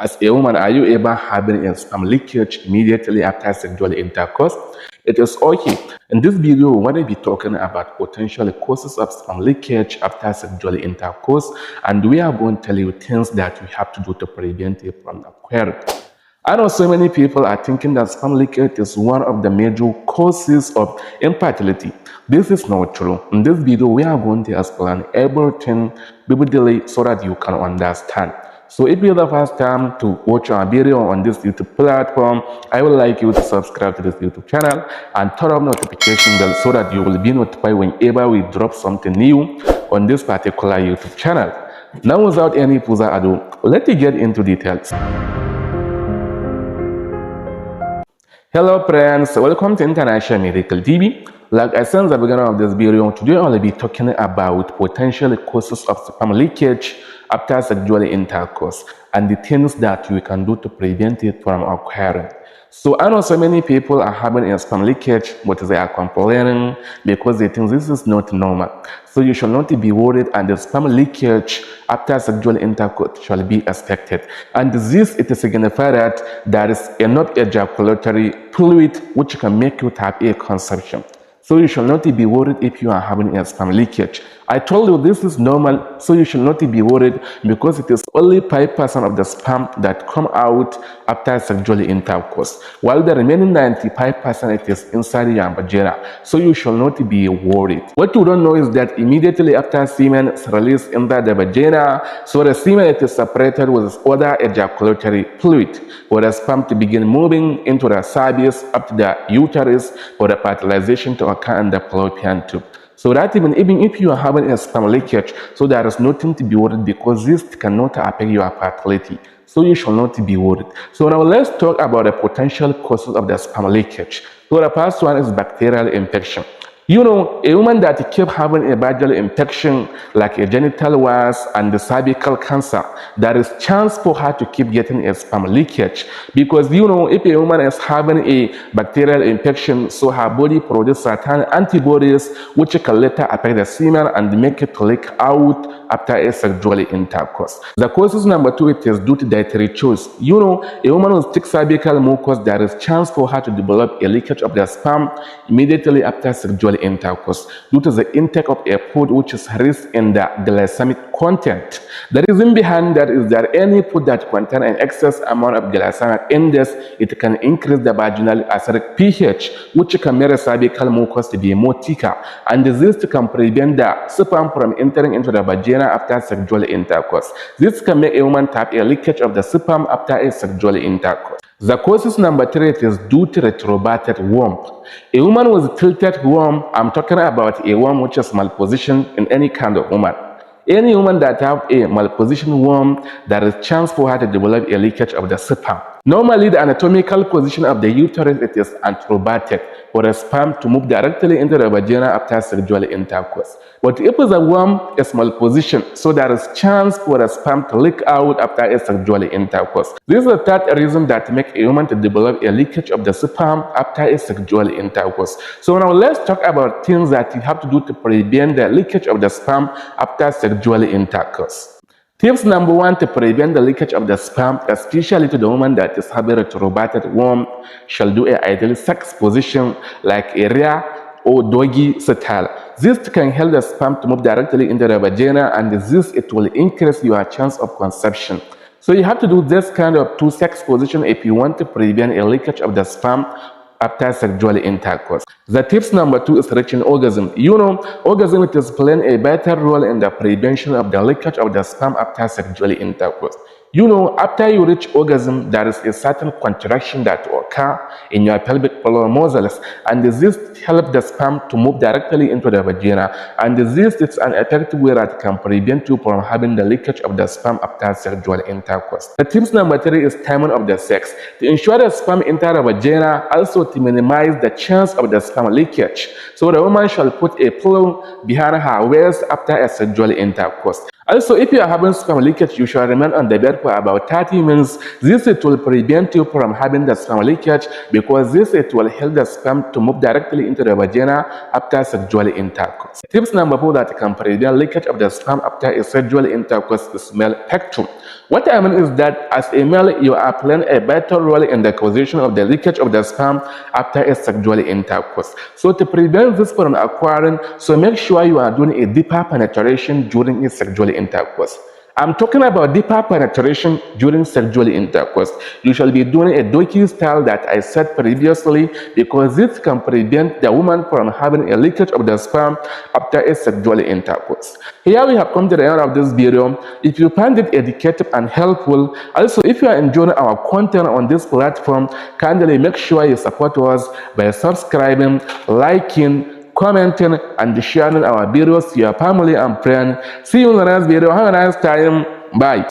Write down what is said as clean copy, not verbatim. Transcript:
As a woman, are you ever having a sperm leakage immediately after sexual intercourse? It is okay. In this video, we're going to be talking about potential causes of sperm leakage after sexual intercourse, and we are going to tell you things that we have to do to prevent it from occurring. I know so many people are thinking that sperm leakage is one of the major causes of infertility. This is not true. In this video, we are going to explain everything vividly so that you can understand. So if you're the first time to watch our video on this YouTube platform, I would like you to subscribe to this YouTube channel and turn on notification bell so that you will be notified whenever we drop something new on this particular YouTube channel. Now, without any further ado, let's get into details. Hello friends, welcome to International Medical TV. Like I said at the beginning of this video, today I will be talking about potential causes of sperm leakage after sexual intercourse and the things that you can do to prevent it from occurring. So I know so many people are having a sperm leakage, but they are complaining because they think this is not normal. So you should not be worried, and the sperm leakage after sexual intercourse shall be expected. And this, it signifies that there is enough ejaculatory fluid which can make you have a conception. So you should not be worried if you are having a sperm leakage. I told you this is normal, so you should not be worried because it is only 5% of the sperm that come out after sexual intercourse, while the remaining 95% it is inside your vagina. So you should not be worried. What you don't know is that immediately after semen is released into the vagina, so the semen it is separated with other ejaculatory fluid for the sperm to begin moving into the cervix up to the uterus for the fertilization to occur in the fallopian tube. So that even if you are having a sperm leakage, so there is nothing to be worried because this cannot affect your fertility. So you should not be worried. So now let's talk about the potential causes of the sperm leakage. So the first one is bacterial infection. You know, a woman that keeps having a vaginal infection like a genital was and the cervical cancer, there is chance for her to keep getting a sperm leakage, because you know, if a woman is having a bacterial infection, so her body produces certain antibodies which can later affect the semen and make it leak out after a sexual intercourse. The causes number 2, it is due to dietary choice. You know, a woman with thick cervical mucus, there is chance for her to develop a leakage of the sperm immediately after sexual intercourse due to the intake of a food which is rich in the glycemic content. The reason behind that is that any food that contains an excess amount of glycemic index, it can increase the vaginal acidic pH, which can make the cervical mucus to be more thicker, and this can prevent the sperm from entering into the vagina after sexual intercourse. This can make a woman have a leakage of the sperm after a sexual intercourse. The causes number 3, it is due to retrobated womb. A woman with tilted womb, I'm talking about a womb which is malposition in any kind of woman. Any woman that have a malposition womb, there is chance for her to develop a leakage of the sperm. Normally, the anatomical position of the uterus, it is anterobated for the sperm to move directly into the vagina after sexual intercourse. But if the womb is malpositioned, so there is chance for the sperm to leak out after a sexual intercourse. This is the third reason that makes a woman to develop a leakage of the sperm after a sexual intercourse. So now let's talk about things that you have to do to prevent the leakage of the sperm after sexual intercourse. Tips number 1 to prevent the leakage of the sperm, especially to the woman that is having a retrobated womb, shall do a ideal sex position like a rear or doggy style. This can help the sperm to move directly into the vagina, and this it will increase your chance of conception. So you have to do this kind of 2 sex position if you want to prevent a leakage of the sperm after sexual intercourse. The tips number 2 is reaching orgasm. You know, orgasm it is playing a vital role in the prevention of the leakage of the sperm after sexual intercourse. You know, after you reach orgasm, there is a certain contraction that will occur in your pelvic floor muscles, and this helps the sperm to move directly into the vagina, and this is an effective way that can prevent you from having the leakage of the sperm after sexual intercourse. The tips number 3 is timing of the sex. To ensure the sperm enter the vagina, also to minimize the chance of the sperm leakage. So the woman shall put a pillow behind her waist after a sexual intercourse. Also, if you are having sperm leakage, you should remain on the bed for about 30 minutes. This it will prevent you from having the sperm leakage, because this it will help the sperm to move directly into the vagina after sexual intercourse. Tips number 4 that can prevent leakage of the sperm after a sexual intercourse is male pectoral. What I mean is that as a male, you are playing a vital role in the causation of the leakage of the sperm after a sexual intercourse. So to prevent this from occurring, so make sure you are doing a deeper penetration during a sexual intercourse. I'm talking about deeper penetration during sexual intercourse. You shall be doing a doggy style that I said previously, because this can prevent the woman from having a leakage of the sperm after a sexual intercourse. Here we have come to the end of this video. If you find it educative and helpful, also if you are enjoying our content on this platform, kindly make sure you support us by subscribing, liking, commenting, and sharing our videos to your family and friends. See you in the next video. Have a nice time. Bye.